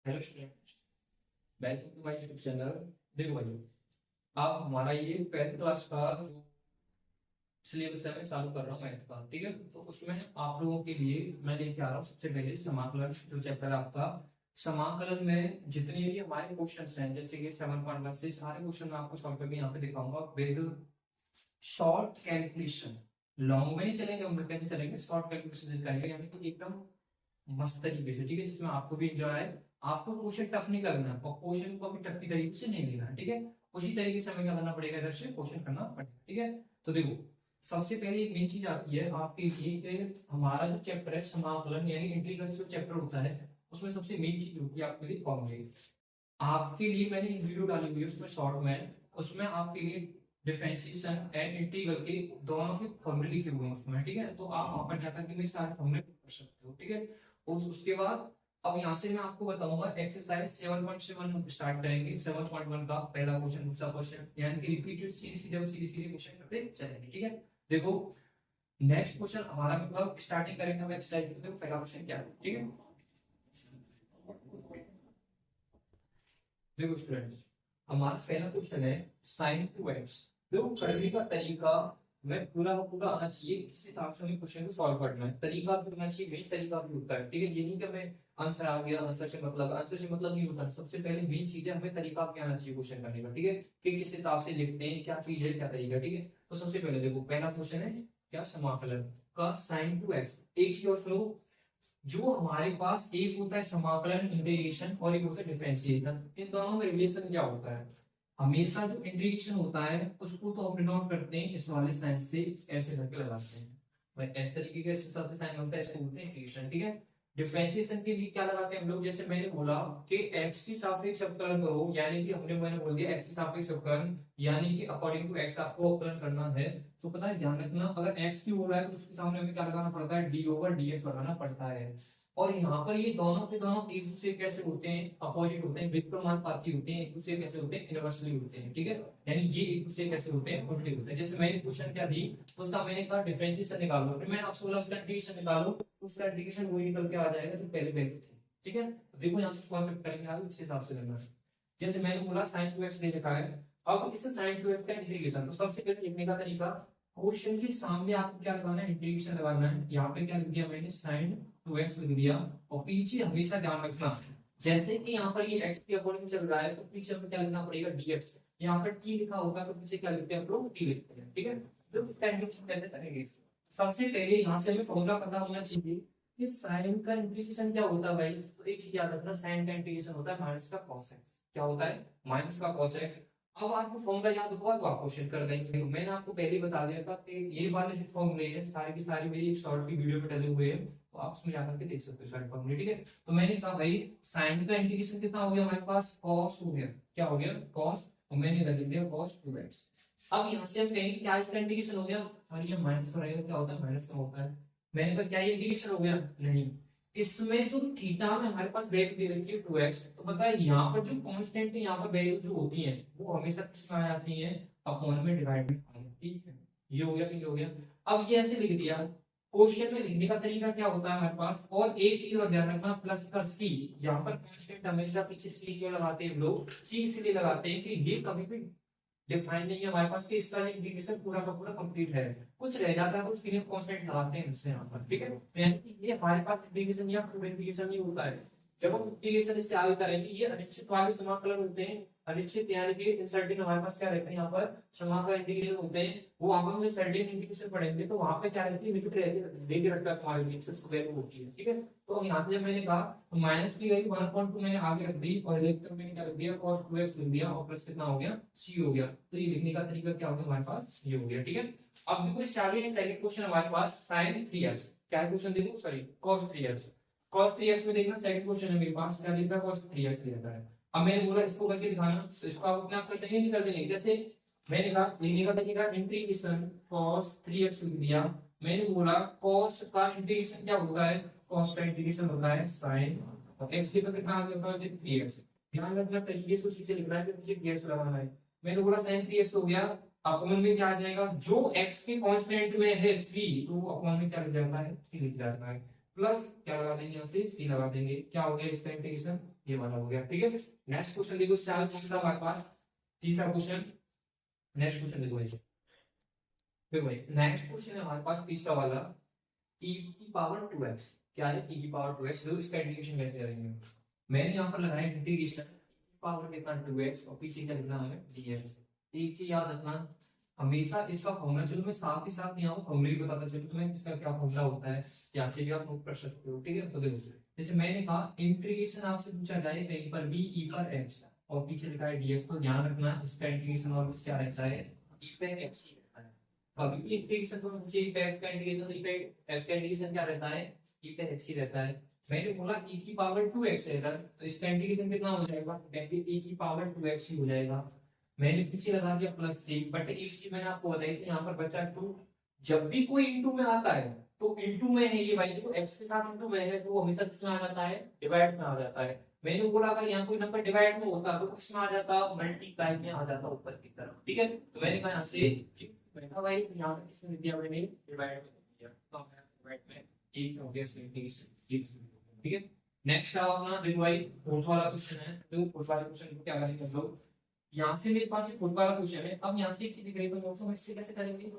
Hello student, welcome to my YouTube channel. देखो भाई, आप हमारा ये 12th क्लास का जो सिलेबस है मैं चालू कर रहा हूँ मैथ का, ठीक है। तो उसमें आप लोगों के लिए मैं लेके आ रहा हूँ सबसे पहले समाकलन जो चैप्टर है आपका। समाकलन में जितने भी हमारे क्वेश्चंस हैं, जैसे कि 7.1 से सारे क्वेश्चन मैं आपको सॉल्व करके यहाँ पे दिखाऊंगा विद शॉर्ट कैलकुलेशन। लॉन्ग में नहीं चलेंगे, हम लोग कैसे चलेंगे, शॉर्ट कैलकुलेशन करेंगे, यानी कि एकदम मस्त तरीके से, ठीक है, जिसमें आपको भी एंजॉय आए। आपको क्वेश्चन टफ नहीं लगना और क्वेश्चन को भी टफ की तरीके से नहीं लेना, ठीक है। उसी तरीके से हमें क्या करना पड़ेगा, इधर से क्वेश्चन करना पड़ेगा, ठीक है। तो देखो, सबसे पहले एक मेन चीज आती है आपके लिए कि हमारा जो चैप्टर है समाकलन यानी इंटीग्रल जो चैप्टर होता है, उसमें सबसे मेन चीज होती है आपके लिए फॉर्मूले। आपके लिए मैंने एक वीडियो डाली हुई है उसमें शॉर्ट में, उसमें आपके लिए डिफरेंशिएशन एंड इंटीग्रल के दोनों के फॉर्मूले लिखे हुए हैं उसमें, ठीक है। तो आप वहां पर जाकर के मेरे सारे फॉर्मूले कर सकते हो, ठीक है। और उसके बाद अब यहाँ से मैं आपको बताऊंगा एक्सरसाइज 7.7 स्टार्ट करेंगे। 7.1 का पहला क्वेश्चन, दूसरा क्वेश्चन, यानी कि रिपीटेड सीरीज सीधे क्वेश्चन करते चलेंगे, ठीक है। देखो, नेक्स्ट क्वेश्चन हमारा मतलब स्टार्टिंग करेंगे हम एक्सरसाइज। देखो पहला क्वेश्चन क्या है, ठीक है। देखो स्टूडेंट, हमारा पहला क्वेश्चन है sin 2x। देखो, करने का तरीका मैं पूरा पूरा आना चाहिए, किस हिसाब से हमें क्वेश्चन को सॉल्व करना है, तरीका भी होना चाहिए, मेन तरीका भी होता है, ठीक है। ये नहीं कि हमें आंसर आ गया, आंसर से मतलब नहीं होता। सबसे पहले मेन चीज है हमें तरीका क्या आना चाहिए क्वेश्चन करने का, ठीक है, कि किस हिसाब से लिखते हैं, क्या चीज है, क्या तरीका, ठीक है। तो सबसे पहले देखो, पहला क्वेश्चन है क्या, समाकलन का sin 2x। एक चीज और सुनो, जो हमारे पास एक होता है समाकलन इंटीग्रेशन और एक होता है डिफरेंशिएशन, इन दोनों में रिलेशन क्या होता है, हमेशा जो इंटीग्रेशन होता है उसको तो हम डिनोट करते हैं इस वाले साइन से, ऐसे करके लगाते हैं भाई, इस तरीके का इसके साथ साइन होता है, इसको बोलते हैं इंटीग्रेशन, ठीक है। डिफरेंशिएशन के लिए क्या लगाते हैं हम लोग, जैसे मैंने बोला कि x की सापेक्ष अवकलन करो, यानी कि मैंने बोल दिया x की सापेक्ष अवकलन, यानी कि अकॉर्डिंग टू x आपको अवकलन करना है। तो पता है, ध्यान रखना, अगर x की हो रहा है तो उसके सामने हमें क्या लगाना पड़ता है, d ओवर dx लगाना पड़ता है। और यहाँ पर ये दोनों के दोनों एक दूसरे कैसे होते हैं, अपोजिट होते हैं, विपरीतमानुपाती होते हैं, एक दूसरे कैसे होते हैं, इनवर्सली होते हैं, ठीक है। यानी ये एक दूसरे कैसे होते हैं, उल्टे होते हैं। जैसे मैंने क्वेश्चन क्या दी, उसका मैंने कहा डिफरेंशिएशन निकालो, फिर मैंने आपसे बोला उसका इंटीग्रेशन निकालो, उसका इंटीग्रेशन वही निकल के आ जाएगा जो पहले पहले थे, ठीक है। देखो यहाँ से कॉन्सेप्ट करेंगे आगे, इस हिसाब से करना है। जैसे मैंने बोला sin 2x दे रखा है, अब इस sin 2x का इंटीग्रेशन, तो सबसे पहले लिखने का तरीका, क्वेश्चन के सामने आपको क्या लगाना है, इंटीग्रेशन लगाना है। यहाँ पे क्या लिख दिया मैंने, sin 2x लिख दिया, और पीछे हमेशा ध्यान रखना, जैसे कि यहाँ पर ये x के अकॉर्डिंग चल रहा है तो पीछे हमें क्या लिखना पड़ेगा, dx। यहाँ पर t लिखा होगा तो पीछे क्या लिखते हैं हम लोग, t लिखते हैं, ठीक है। तो इसका इंटीग्रेशन कैसे करेंगे, सबसे पहले यहाँ से हमें फॉर्मूला पता होना चाहिए कि साइन का इंटीग्रेशन क्या होता है भाई। तो एक चीज याद रखना, साइन का इंटीग्रेशन होता है माइनस का cos x। क्या होता है, माइनस का cos x। अब आपको फॉर्मूला याद होगा तो आप क्वेश्चन कर देंगे। तो मैंने आपको पहले ही बता दिया था कि ये वाले जो फॉर्मूले हैं सारे की सारी मेरी एक शॉर्ट की वीडियो में डले हुए हैं, तो आप उसमें जाकर के देख सकते हो सारे फॉर्मूले, ठीक है। तो मैंने कहा भाई साइन का इंटीग्रेशन कितना हो गया हमारे पास, cos हो गया, क्या हो गया, cos, और मैंने इधर लिख दिया cos 2x। अब यहाँ से हम कहेंगे क्या इसका इंटीग्रेशन हो गया, और ये माइनस हो रहेगा, क्या होता है, माइनस का होता है। मैंने कहा क्या ये इंटीग्रेशन हो गया, नहीं। इसमें जो थीटा में हमारे पास वैल्यू दे रखी है 2x, तो पता है यहाँ पर जो कांस्टेंट है, यहाँ पर वैल्यू जो होती है वो हमेशा किसमें आ जाती है, अपॉन में डिवाइड में आ जाती है, ठीक है। ये हो गया, ये हो गया। अब ये ऐसे लिख दिया, क्वेश्चन में लिखने का तरीका क्या होता है हमारे पास, और एक चीज और ध्यान रखना, प्लस का सी, यहाँ पर कांस्टेंट हमेशा पीछे सी क्यों लगाते हैं हम लोग, सी इसलिए लगाते हैं कि ये कभी भी डिफाइन नहीं है हमारे पास कि इसका इंटीग्रेशन पूरा का पूरा कंप्लीट है, कुछ रह जाता है तो उसके लिए कांस्टेंट लगाते हैं इससे यहाँ पर, ठीक है। यानी कि ये हमारे पास इंटीग्रेशन या पूरा इंटीग्रेशन नहीं होता है। जब हम इंटीग्रेशन इससे आगे करेंगे, ये अनिश्चित वाले समाकलन होते हैं, अनिश्चित यानी कि इनसर्टेन हमारे पास क्या रहते हैं, यहाँ पर समाकलन इंटीग्रेशन होते हैं। वो वहां पर हम जब सर्टेन इंटीग्रेशन पढ़ेंगे तो वहां पे क्या रहती है, लिमिट रहती है, देके रखता है हमारे लिए वैल्यू होती है, ठीक है। तो यहाँ से जब मैंने कहा तो माइनस की वैल्यू 1/2 मैंने आगे रख दी, और इलेक्ट्रॉन मैंने क्या रख दिया, cos 2x लिख दिया, और प्लस कितना हो गया, c हो गया। तो ये लिखने का तरीका क्या हो गया हमारे पास, ये हो गया, ठीक है। अब देखो इस आगे सेकंड क्वेश्चन हमारे पास sin 3x, क्या क्वेश्चन देखो, sorry cos 3x। cos 3x में देखना सेकंड क्वेश्चन है मेरे पास, क्या लिखा है, cos 3x लिखा है। अब मैंने बोला इसको करके दिखाना, तो इसको आप अपने आप कर देंगे, नहीं कर देंगे, जैसे मैंने कहा लिखने का तरीका इंटीग्रेशन cos 3x लिख दिया। मैंने बोला cos का इंटीग्रेशन क्या होता है, cos का इंटीग्रेशन होता है sin, और x के पे कितना आ गया, 3x। ध्यान रखना तरीके से उसी से लिखना है कि मुझे 3x लगाना है। मैंने बोला sin 3x हो गया, अपॉन में क्या आ जाएगा, जो x के कांस्टेंट में है 3, तो अपॉन में क्या लिख जाता है, 3 लिख जाता है। प्लस क्या लगा देंगे यहाँ से सी लगा देंगे, क्या हो गया इसका इंटीग्रेशन, ये वाला हो गया। ठीक है, नेक्स्ट क्वेश्चन देखो, चार कौन सा हमारे पास, तीसरा क्वेश्चन, नेक्स्ट क्वेश्चन देखो भाई। फिर भाई नेक्स्ट क्वेश्चन है हमारे पास तीसरा वाला, e की पावर 2x, क्या है e की पावर 2x, तो इसका इंटीग्रेशन कैसे करेंगे। मैंने यहाँ पर लगाया इंटीग्रेशन पावर लिखना 2x और पीछे क्या लिखना है dx। एक चीज याद रखना, हमेशा इसका फॉर्मूला, चलो मैं साथ ही साथ यहाँ फॉर्मूला भी बताता चलो तुम्हें इसका क्या फॉर्मूला होता है, यहाँ से भी आप नोट कर सकते हो। ठीक है, तो देखो जैसे मैंने कहा इंटीग्रेशन आपसे पूछा जाए कहीं पर भी e पर x और पीछे लिखा है dx, तो ध्यान रखना इसका इंटीग्रेशन और क्या रहता है e पे x ही रहता है। कभी भी इंटीग्रेशन को नीचे e पे x का इंटीग्रेशन, e पे x का इंटीग्रेशन क्या रहता है e पे x ही रहता है। मैंने बोला e की पावर 2x है इधर, तो इसका इंटीग्रेशन कितना हो जाएगा, e की पावर 2x ही हो जाएगा। मैंने पीछे लगा दिया प्लस सी, बट एक चीज मैंने आपको बताई थी यहाँ पर बचा 2, जब भी कोई इंटू में आता है तो इंटू में है ये वैल्यू तो x के साथ इंटू में है तो वो हमेशा किसमें आ जाता है, डिवाइड में आ जाता है। मैंने बोला अगर यहाँ कोई नंबर डिवाइड में होता तो किसमें आ जाता, मल्टीप्लाई में आ जाता ऊपर की तरफ। ठीक है, तो मैंने कहा यहाँ से मैंने भाई यहाँ पर किसने दिया, मैंने डिवाइड में दिया, तो हमारा डिवाइड में एक हो गया इंटीग्रेशन। ठीक है, नेक्स्ट क्या होगा देखो भाई, फोर्थ वाला क्वेश्चन है, तो फोर्थ वाले क्वेश्चन को क्या करेंगे हम लोग, यहाँ से मेरे पास एक फुट वाला क्वेश्चन है, अब यहाँ से एक चीज दिख रही है तो हम इससे कैसे करेंगे,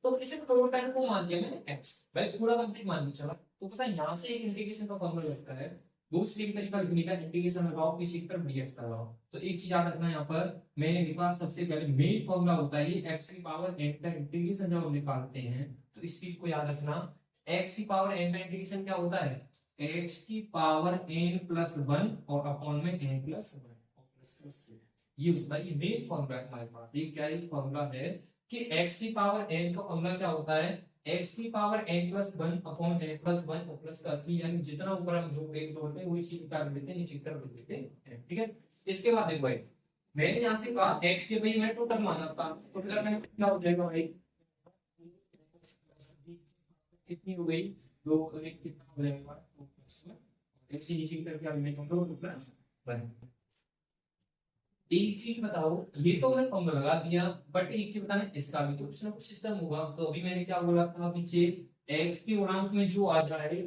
तो इसे टोटल को मान लिया मैंने x, भाई पूरा कंप्लीट मान लिया चला, तो पता है यहाँ से एक इंटीग्रेशन का फॉर्मूला लगता है, दूसरी तरीका लिखने का इंटीग्रेशन लगाओ पीछे की तरफ dx लगाओ। तो एक चीज याद रखना यहाँ पर मैंने लिखा सबसे पहले मेन फॉर्मूला होता है x की पावर n का इंटीग्रेशन जब हम निकालते हैं, तो इस चीज को याद रखना, x की पावर n का इंटीग्रेशन क्या होता है, x की पावर n प्लस 1 और अपॉन में n प्लस 1 और प्लस ये होता है, ये मेन फॉर्मूला है हमारे पास। ये क्या है फॉर्मूला है कि x की पावर n का फॉर्मूला क्या होता है, x की power n plus 1 upon n plus 1 और प्लस का c, यानी जितना ऊपर हम जो एक जोड़ते हैं वही चीज निकाल देते हैं, नीचे की तरफ लिख देते हैं। ठीक है, इसके बाद देखो भाई मैंने यहाँ से कहा x के भाई मैं टोटल माना था, टोटल में क्या हो जाएगा भाई, कितनी हो गई, दो कितना हो जाएगा, x नीचे की तरफ क्या लिखेंगे, 2 प्लस 1। एक चीज बताओ, ये तो मैंने फॉर्मूला लगा दिया, बट एक चीज बताना इसका भी तो कुछ ना कुछ सिस्टम होगा। तो अभी मैंने क्या बोला था पीछे, x के गुणांक में जो आ जाए,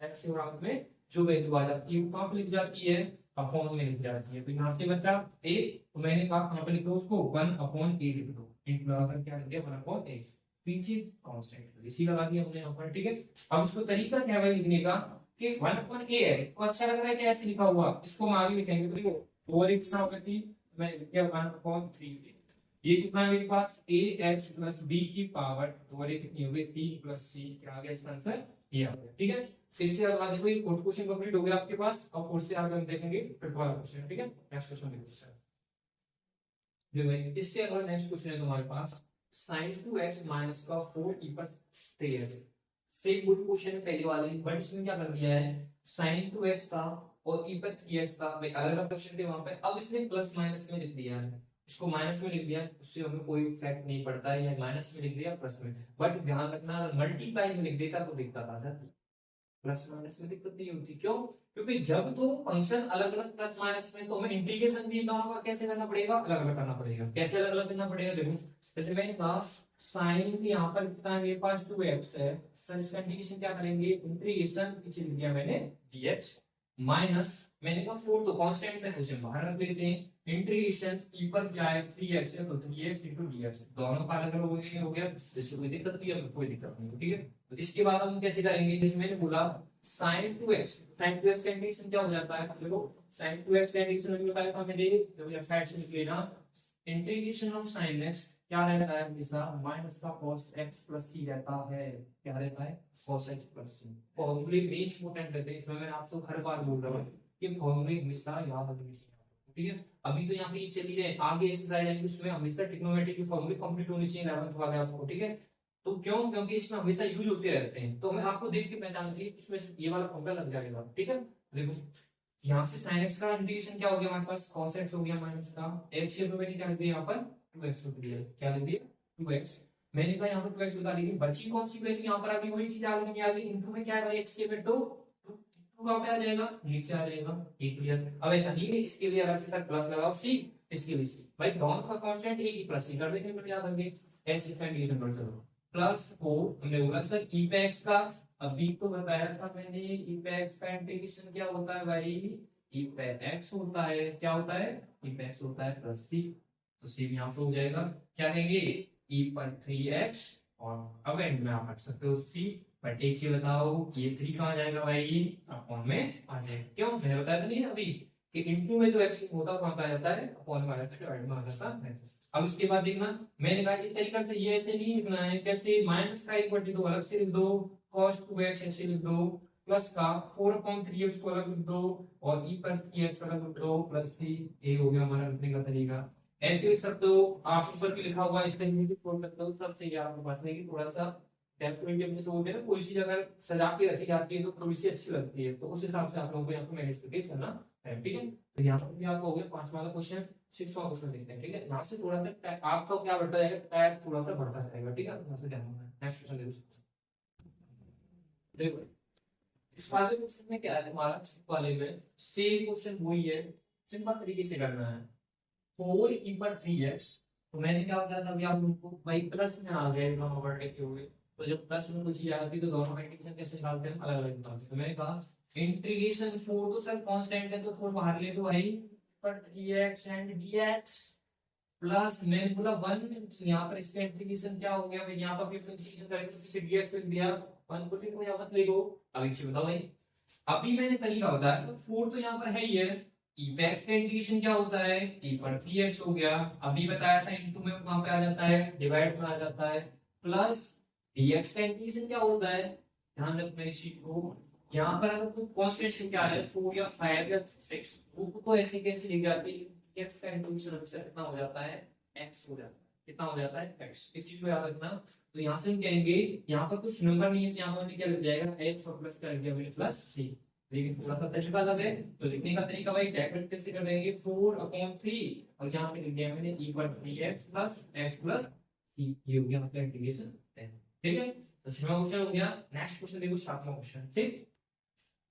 x के गुणांक में जो वैल्यू आ जाती है वो कहाँ पे लिख जाती है, अपॉन में लिख जाती है। तो यहाँ से बचा a, तो मैंने कहा कहाँ पे लिख दो उसको, 1 अपॉन a लिख दो, इंटू लगाकर क्या लिख दिया 1 अपॉन a, पीछे कांस्टेंट इसी लगा दिया हमने यहाँ पर। ठीक है, अब इसको तरीका क्या है लिखने का कि 1 अपॉन a है, तो अच्छा लग रहा है कि ऐसे लिखा हुआ, इसको हम आगे लिखेंगे तो देखो ओवर एक कितना होगा, मैं लिख दिया 1/3। ये कितना है मेरे पास ax प्लस b की पावर, तो ये कितनी हो गई 3 प्लस c, क्या आ गया इसका आंसर ये आ गया। ठीक है, इससे अगला देखो ये फोर्थ क्वेश्चन कंप्लीट हो गया आपके पास, अब फोर्थ से आगे हम देखेंगे फिफ्थ वाला क्वेश्चन। ठीक है, नेक्स्ट क्वेश्चन देखो देखो भाई, इससे अगला नेक्स्ट क्वेश्चन है तुम्हारे पास sin 2x माइनस का 4e पर 3x, सेम गुड क्वेश्चन है पहले वाले, बट इसमें क्या कर दिया है sin 2x का और e पर 3x का भाई अलग अलग क्वेश्चन थे वहां पे, अब इसने प्लस माइनस में लिख दिया है, इसको माइनस में लिख दिया, उससे हमें कोई इफेक्ट नहीं पड़ता है, या माइनस में लिख दिया प्लस में। बट ध्यान रखना अगर मल्टीप्लाई में लिख देता तो दिक्कत आ जाती, प्लस माइनस में दिक्कत नहीं होती। क्यों, क्योंकि जब दो फंक्शन अलग अलग प्लस माइनस में, तो हमें इंटीग्रेशन भी दोनों का कैसे करना पड़ेगा, अलग अलग करना पड़ेगा। कैसे अलग अलग करना पड़ेगा, देखो जैसे मैंने कहा साइन यहाँ पर कितना है मेरे पास 2x है, सर इसका इंटीग्रेशन क्या करेंगे, इंटीग्रेशन पीछे लिख दिया मैंने dx माइनस मैंने कहा 4 तो कांस्टेंट है उसे बाहर रख लेते हैं, इंटीग्रेशन e पर क्या है 3x है, तो 3x into dx दोनों का अलग अलग हो गया, इससे कोई दिक्कत नहीं है, कोई दिक्कत नहीं। ठीक है, तो इसके बाद हम कैसे करेंगे, जैसे मैंने बोला sin 2x का इंटीग्रेशन क्या हो जाता है, देखो sin 2x का इंटीग्रेशन हम बताया था मैंने, जब लेफ्ट साइड से निकले ना, इंटीग्रेशन ऑफ sin x क्या रहता है हमेशा माइनस का cos x प्लस c रहता है, क्या रहता है cos x प्लस c। फॉर्मूले वेरी इंपॉर्टेंट रहते हैं, इसमें मैं आपको हर बार बोल रहा हूँ कि फॉर्मूले हमेशा याद रखने चाहिए। ठीक है, अभी तो यहाँ पे चली है, आगे एक्सरसाइज उसमें हमेशा ट्रिग्नोमेट्री के फॉर्मूले कंप्लीट होने चाहिए 11th वाले आपको। ठीक है, तो क्यों, क्योंकि इसमें हमेशा यूज होते रहते हैं, तो हमें आपको देख के पहचानना चाहिए इसमें ये वाला फॉर्मूला लग जाएगा। ठीक है, देखो यहाँ से sin x का इंटीग्रेशन क्या हो गया हमारे पास cos x हो गया माइनस का x के मैंने क्या लिख दिया यहाँ पर 2x लिख दिया, क्या लिख दिया 2x, मैंने कहा यहाँ पर 2x बता दी, बची कौन सी वैल्यू यहाँ पर अभी वही चीज आ गई, आ गई इनटू में क्या है x के में 2 कहाँ पे आ जाएगा, नीचे आ जाएगा। ठीक क्लियर, अब ऐसा नहीं है इसके लिए अलग से सर प्लस लगाओ c, इसके लिए c, भाई दोनों का कांस्टेंट एक ही प्लस c कर देंगे, याद रखिए s इसका इंटीग्रेशन कर चलो प्लस 4 हमने बोला सर e पे x का, अभी तो बताया था मैंने ई पे एक्स का इंटीग्रेशन क्या होता है भाई, ई पे एक्स होता है, क्या होता है, ई पे एक्स होता है प्लस सी, तो सी भी यहाँ पे हो जाएगा, क्या कहेंगे ई पर 3x, और अब एंड में आप रख सकते हो सी, बट एक चीज बताओ ये 3 कहाँ जाएगा भाई, अपॉन में आ जाएगा, क्यों मैंने बताया था नहीं अभी कि इनटू में जो एक्स होता है वहां पे आ जाता है, अपॉन में आ जाता है, डिवाइड में आ जाता है। अब इसके बाद देखना, मैंने कहा इस तरीके से ये ऐसे नहीं लिखना है, कैसे माइनस का एक बटे दो अलग से लिख दो, cos 2x ऐसे लिख दो, प्लस का 4/3 को अलग लिख दो, और e पर 3x अलग लिख दो, प्लस सी, ये हो गया हमारा लिखने का तरीका। ऐसे लिख सकते हो आप, ऊपर भी लिखा हुआ इस तरीके से छोड़ सकते हो, सब सही है आपको पढ़ने की, थोड़ा सा डेकोरेटिव जैसे होते हैं ना, कोई चीज अगर सजा के रखी जाती है तो थोड़ी सी अच्छी लगती है, तो उस हिसाब से आप लोगों को यहाँ पे मैनेज करके चलना है, ठीक है। तो यहाँ पर भी आपको हो गया 5वां वाला क्वेश्चन, 6वां क्वेश्चन देखते हैं, ठीक है। यहाँ से थोड़ा सा आपका क्या बढ़ता जाएगा, टैग थोड़ा सा बढ़ता जाएगा, ठीक है, थोड़ा सा ध्यान रखना। नेक्स्ट क्वेश्चन देखो, इस वाले क्वेश्चन में क्या है तुम्हारा, वाले में सेम क्वेश्चन वही है, सिंपल तरीके से करना है। 4e पर 3x, तो मैंने क्या बताया था अभी आप लोगों को, भाई प्लस में आ गए दोनों वर्ड के हुए, तो जब प्लस में कुछ चीज आती है तो दोनों का इंटीग्रेशन कैसे निकालते हैं, अलग अलग निकालते हैं। तो मैंने कहा इंटीग्रेशन 4 तो सर कांस्टेंट है तो 4 बाहर ले दो भाई, पर 3x एंड dx प्लस मैंने बोला 1, यहाँ पर इसका इंटीग्रेशन क्या हो गया भाई, यहाँ पर भी इंटीग्रेशन करेंगे तो पीछे dx लिख दिया, 1 को लिखो या मत लिखो, अब एक चीज बताओ भाई, अभी मैंने तरीका बताया तो 4 तो यहाँ पर है ही है, e पे x का इंटीग्रेशन क्या होता है, e पर 3x हो गया, अभी बताया था इनटू में कहां पे आ जाता है, डिवाइड में आ जाता है, प्लस dx का इंटीग्रेशन क्या होता है, ध्यान रखना इस चीज को, यहाँ पर अगर कोई कांस्टेंट क्या है 4 या 5 या 6, वो तो ऐसे कैसे लिख जाती है, x का इंटीग्रेशन हमेशा कितना हो जाता है, x हो जाता है, कितना हो जाता है x, इस चीज को याद रखना। तो यहाँ से हम कहेंगे यहाँ पर कुछ नंबर नहीं है, यहाँ पर क्या लिख जाएगा x और प्लस कर दिया प्लस c, लेकिन थोड़ा सा तरीका अलग है, तो लिखने का तरीका भाई डेकोरेट कैसे कर देंगे, 4/3 और यहाँ पे लिख दिया मैंने e पर 3x plus x plus c, ये हो गया मतलब इंटीग्रेशन 10, ठीक है। तो 6वां क्वेश्चन हो गया। नेक्स्ट क्वेश्चन देखो 7वां क्वेश्चन, ठीक।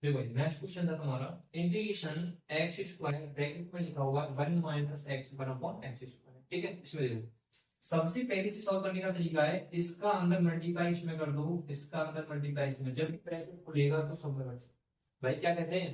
देखो नेक्स्ट क्वेश्चन था तुम्हारा इंटीग्रेशन x² ब्रैकेट में लिखा हुआ 1 - x 1/x², ठीक है। इसमें देखो सबसे पहले से सॉल्व करने का तरीका है, इसका अंदर मल्टीप्लाई इसमें कर दो, इसका अंदर मल्टीप्लाई इसमें, जब ब्रैकेट खुलेगा तो सब में भाई क्या कहते हैं,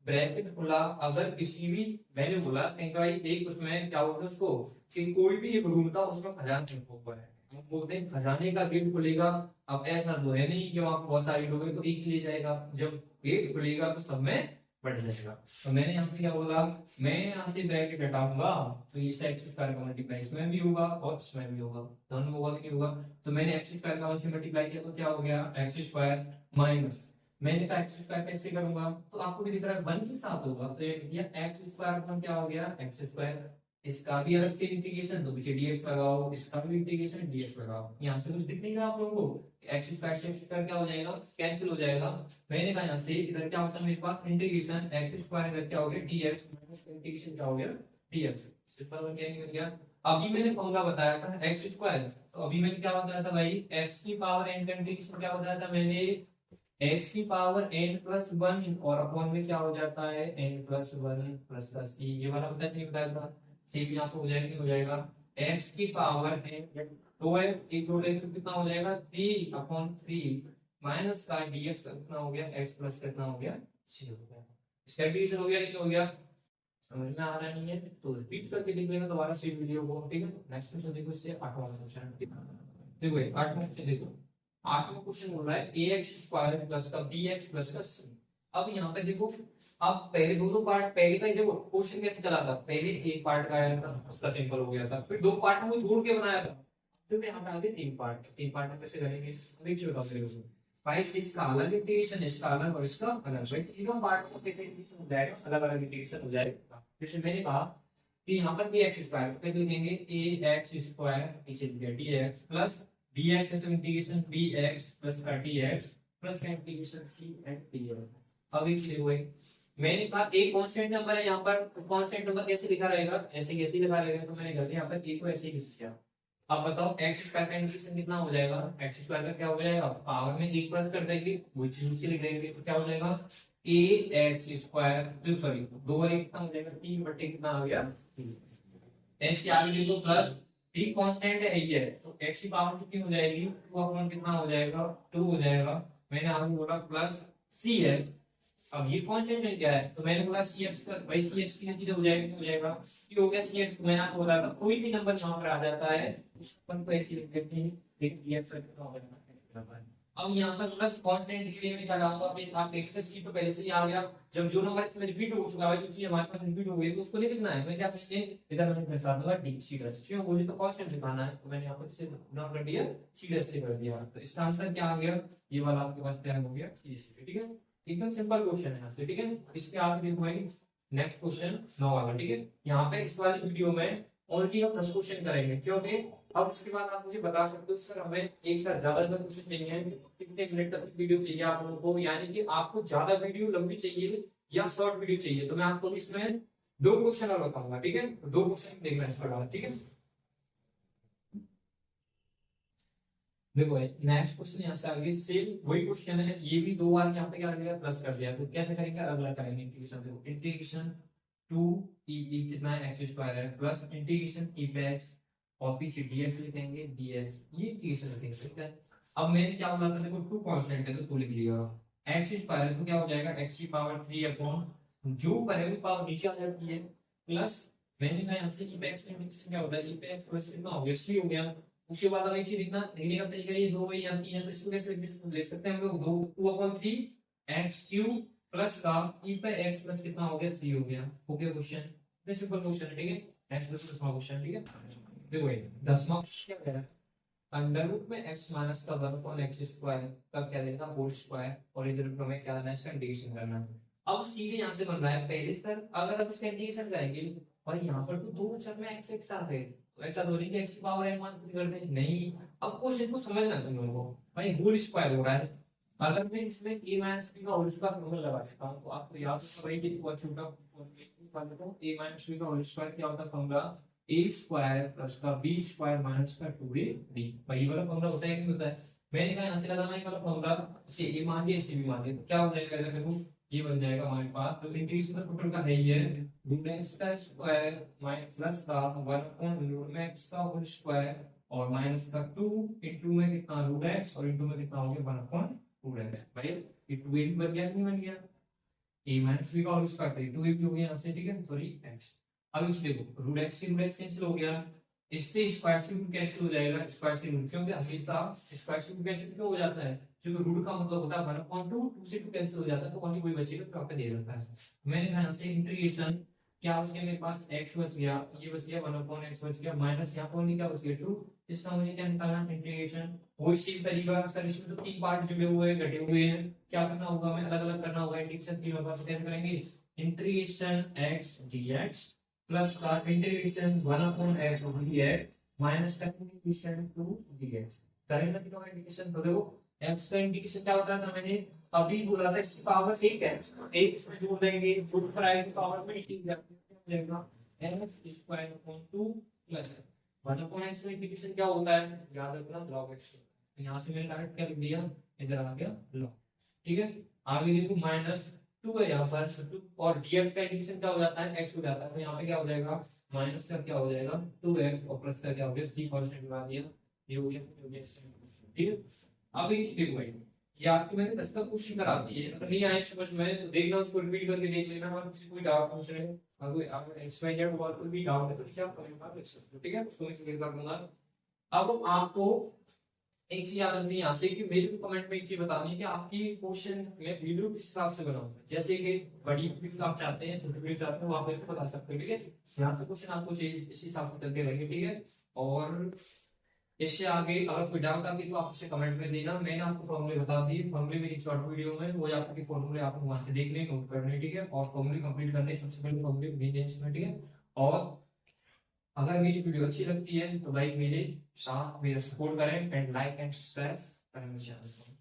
ब्रैकेट खुला अगर किसी भी, मैंने बोला कहीं भाई एक उसमें क्या होता है उसको, कि कोई भी एक रूम था उसमें खजाना ऊपर है, हम बोलते हैं खजाने का गेट खुलेगा, अब ऐसा तो है नहीं कि वहां पर बहुत सारे लोग हैं तो एक ही ले जाएगा, जब गेट खुलेगा तो सब में बढ़ जाएगा। तो मैंने यहाँ पे क्या बोला, मैं यहाँ से ब्रैकेट हटाऊंगा तो ये x² का मल्टीप्लाई इसमें भी होगा और इसमें भी होगा, दोनों में होगा कि नहीं होगा, तो मैंने x² का 1 से मल्टीप्लाई किया तो क्या हो गया x² माइनस, मैंने कहा x² कैसे करूंगा, तो आपको भी दिख रहा है 1 के साथ होगा, तो ये किया x² अपना क्या हो गया x², इसका भी अलग से इंटीग्रेशन, तो पीछे dx लगाओ, इसका भी इंटीग्रेशन dx लगाओ, यहाँ से कुछ दिख नहीं रहा आप लोगों को, x² से x² क्या हो जाएगा, कैंसिल हो जाएगा। मैंने कहा यहाँ से इधर क्या बचा मेरे पास इंटीग्रेशन x² इधर क्या हो गया dx माइनस इंटीग्रेशन क्या हो गया dx, सिंपल बन गया। अभी मैंने फॉर्मूला बताया था x², तो अभी मैंने क्या बताया था भाई, x की पावर n का इंटीग्रेशन क्या बताया था मैंने, x की पावर n+1 और अपॉन में क्या हो जाता है n+1 प्लस का c, ये वाला बताया नहीं बताया था, c भी आपको हो जाएगा, हो जाएगा x की पावर n, तो है एक जोड़े तो कितना हो जाएगा 3/3 माइनस का dx कितना हो गया x प्लस कितना हो गया c हो गया, इसका डिवीजन हो गया कि हो गया, समझ में आ रहा नहीं है तो रिपीट करके देख लेना दोबारा सेम वीडियो को, ठीक है। नेक्स्ट क्वेश्चन देखो, इससे 8वां क्वेश्चन देखो, 8वां क्वेश्चन देखो, 8वां क्वेश्चन बोल रहा है ax² प्लस का bx प्लस का c। अब यहाँ पे देखो, अब पहले दो पार्ट, पहले का देखो क्वेश्चन कैसे चला था, पहले एक पार्ट का आया था उसका सिंपल हो गया था, फिर दो पार्ट को जोड़ के बनाया था, फिर मैं हटा के तीन पार्ट में कैसे करेंगे, अब एक चीज बताओ मेरे को भाई, इसका अलग इंटीग्रेशन, इसका अलग और इसका अलग, भाई तीनों पार्ट को कैसे इंटीग्रेशन हो जाएगा, अलग अलग इंटीग्रेशन हो जाएगा। जैसे मैंने कहा कि यहाँ पर ax² कैसे लिखेंगे, ax² पीछे लिख दिया dx प्लस dx है तो इंटीग्रेशन bx प्लस का dx प्लस का इंटीग्रेशन c एंड dx। अब एक चीज हुई, मैंने कहा एक कांस्टेंट नंबर है यहाँ पर, कांस्टेंट नंबर कैसे लिखा रहेगा, ऐसे कैसे लिखा रहेगा, तो मैंने गलती यहाँ पर a को ऐसे ही लिख दिया। अब बताओ x² का इंटीग्रेशन कितना हो जाएगा, x² का क्या हो जाएगा, पावर में 1 प्लस कर देंगे, वो चीज नीचे लिख देंगे, तो क्या हो जाएगा ax², सॉरी 2 और 1 कितना हो जाएगा 3/, कितना आ गया x की आगे लिखो प्लस b कांस्टेंट है ये, तो x की पावर कितनी हो जाएगी 2/, कितना हो जाएगा 2 हो जाएगा, मैंने आपको बोला प्लस सी है। अब ये कांस्टेंट क्या है, तो मैंने बोला सी एक्स का भाई सी एक्स सीधे हो जाएगा, हो जाएगा कि हो गया सी एक्स। मैंने आपको बोला था कोई भी नंबर यहाँ पर आ जाता है उस पर को ऐसे लिख देते हैं, लेकिन ये एक्स का होगा। अब यहाँ पर प्लस कांस्टेंट के लिए मैं क्या डालूंगा, अपने आप देखते हैं सी तो पहले से ही आ गया। जब जो नंबर इसमें रिपीट हो चुका है, जो चीज हमारे पास रिपीट हो गई तो उसको नहीं लिखना है, मैं क्या करेंगे इधर मैंने दर्शा दूंगा डी सी डैश, क्यों मुझे तो कांस्टेंट दिखाना है, तो मैंने यहाँ पर इसे नाम कर दिया सी डैश से कर दिया। तो इसका आंसर क्या आ गया, ये वाला आपके पास तैयार हो गया सी सी। ठीक है, एकदम सिंपल क्वेश्चन है यहाँ से। ठीक है, इसके आगे देखो भाई नेक्स्ट क्वेश्चन 9 वाला। ठीक है, यहाँ पे इस वाली वीडियो में ओनली हम 10 क्वेश्चन करेंगे, क्योंकि अब इसके बाद आप मुझे बता सकते हो सर हमें एक साथ ज्यादा क्वेश्चन चाहिए, कितने मिनट तक की वीडियो चाहिए आप लोगों को, यानी कि आपको ज्यादा वीडियो लंबी चाहिए या शॉर्ट वीडियो चाहिए, तो मैं आपको इसमें 2 क्वेश्चन और बताऊंगा। ठीक है, 2 क्वेश्चन देखना है इसके बाद। ठीक है, देखो नेक्स्ट क्वेश्चन यहाँ से आगे सेम वही क्वेश्चन है, ये भी 2 बार यहाँ पे क्या किया प्लस कर दिया, तो कैसे करेंगे अगला करेंगे इंटीग्रेशन। देखो इंटीग्रेशन 2 e कितना है एक्स स्क्वायर है प्लस इंटीग्रेशन e पे x और पीछे dx लिखेंगे dx, ये इंटीग्रेशन लिखेंगे। ठीक है, अब मैंने क्या बोला था, देखो 2 कांस्टेंट है तो 2 लिख लिया, एक्स स्क्वायर है तो क्या हो जाएगा x की पावर 3 अपॉन जो करेंगे पावर नीचे आ जाती है प्लस मैंने कहा यहाँ से e पे x क्या होता है, e पे x प्लस कितना हो गया c हो गया। उसके बाद अगर चीज लिखना लिखने का तरीका ये 2 वही आती है, तो इसको कैसे लिख सकते हैं हम लोग 2/3 एक्स क्यूब प्लस का e पे x प्लस कितना हो गया c हो गया। ओके क्वेश्चन, ये सिंपल क्वेश्चन है। ठीक है, x प्लस 10वां क्वेश्चन। ठीक है, देखो ये 10वां क्या कह रहा है, अंडर रूट में x माइनस का 1 अपॉन x स्क्वायर का क्या देगा होल स्क्वायर, और इधर रूट में क्या करना है इसका इंटीग्रेशन करना है। अब सीधे यहाँ से बन रहा है पहले सर अगर आप इसका इंटीग्रेशन करेंगे और यहाँ पर तो 2 चर में x एक साथ है, तो ऐसा तो नहीं कि x की पावर n मान कर दे, नहीं। अब क्वेश्चन को समझना तुम लोगों को, भाई होल स्क्वायर हो रहा है, अगर मैं इसमें a माइनस b का होल स्क्वायर फॉर्मूला लगा देता हूं तो आपको याद होगा वही कि वो छोटा a माइनस b का होल स्क्वायर क्या होता है फॉर्मूला a स्क्वायर प्लस का b स्क्वायर माइनस का 2ab, भाई वाला फॉर्मूला होता है कि नहीं होता है। मैंने कहा यहां से लगाना है वाला फॉर्मूला, इसे a मान दिया इसे b मान दिया, तो क्या हो जाएगा इधर देखो ये बन जाएगा हमारे पास, तो इंटीग्रेशन टोटल का है ये रूट x का स्क्वायर प्लस का 1 अपॉन रूट x का होल स्क्वायर और माइनस का 2 इनटू में कितना रूट x और इनटू में कितना हो गया 1 अपॉन रूट x। भाई ये 2a भी बन गया नहीं बन गया, a माइनस b का होल स्क्वायर 2a भी हो गया यहाँ से। ठीक है, सॉरी x। अब इस देखो रूट x से रूट x कैंसिल हो गया, इससे स्क्वायर से रूट कैंसिल हो जाएगा, स्क्वायर से रूट, क्योंकि हमेशा स्क्वायर से रूट कैंसिल क्यों हो जाता है, क्योंकि रूट का मतलब होता है 1/2, 2 से 2 कैंसिल हो जाता है तो ओनली वही बचेगा जो आपका दे रखा है। मैंने यहां से इंटीग्रेशन क्या बच गया मेरे पास x बच गया, ये बच गया 1/x बच गया, माइनस यहां पर ओनली क्या बच गया 2, इसका मुझे क्या निकालना है इंटीग्रेशन। वही सेम तरीका सर इसमें तो 3 पार्ट जुड़े हुए हैं घटे हुए हैं, क्या करना होगा हमें अलग अलग करना होगा इंटीग्रेशन 3 बार। कैसे करेंगे इंटीग्रेशन x dx प्लस का इंटीग्रेशन 1/x dx माइनस का इंटीग्रेशन 2 dx करेंगे कितना इंटीग्रेशन। तो देखो x का इंटीग्रेशन क्या होता था मैंने अभी बोला था इसकी पावर 1 है, 1 इसमें जोड़ देंगे जोड़ कर आएगी पावर में 1 जाएगा x square upon 2 plus 1 upon x का इंटीग्रेशन क्या होता है याद रखना log x। यहां से मैंने डायरेक्ट क्या लिख दिया इधर आ गया log। ठीक है, आगे देखो माइनस 2 है यहाँ पर 2 और dx का इंटीग्रेशन क्या हो जाता है x हो जाता है, तो यहाँ पे क्या हो जाएगा माइनस का क्या हो जाएगा 2x और प्लस का क्या हो गया c कांस्टेंट लगा दिया, ये हो गया। ठीक है, अब ये देखो भाई ये आपको मैंने 10 का क्वेश्चन करा दिए, अगर नहीं आए समझ में तो देखना उसको रिपीट करके देख लेना, और किसी कोई डाउट पूछ रहे हैं अगर एक्स वाई जेड और कोई भी डाउट है तो नीचे आप कमेंट में लिख सकते हो। ठीक है, उसको मैं क्लियर कर दूंगा। अब आपको एक चीज याद रखनी है यहाँ से कि मेरे को कमेंट में एक चीज बतानी है कि आपकी क्वेश्चन में वीडियो किस हिसाब से बनाऊंगा, जैसे कि बड़ी वीडियो आप चाहते हैं छोटी वीडियो चाहते हैं वो आप मेरे को बता सकते हो। ठीक है, यहाँ से क्वेश्चन आपको चाहिए इस हिसाब से चलते रहेंगे। ठीक है, और इससे आगे अगर कोई डाउट आती है तो आप उसे कमेंट में देना, मैंने आपको फॉर्मूले बता दिए, फॉर्मूले मेरी शॉर्ट वीडियो में वो आपके फॉर्मूले आपको वहां से देखने नोट करने। ठीक है, और फॉर्मूले कंप्लीट करने सबसे पहले फॉर्मूले मेन इसमें। ठीक है, और अगर मेरी वीडियो अच्छी लगती है तो भाई मेरे साथ मेरा सपोर्ट करें एंड लाइक एंड सब्सक्राइब करें मेरे चैनल को।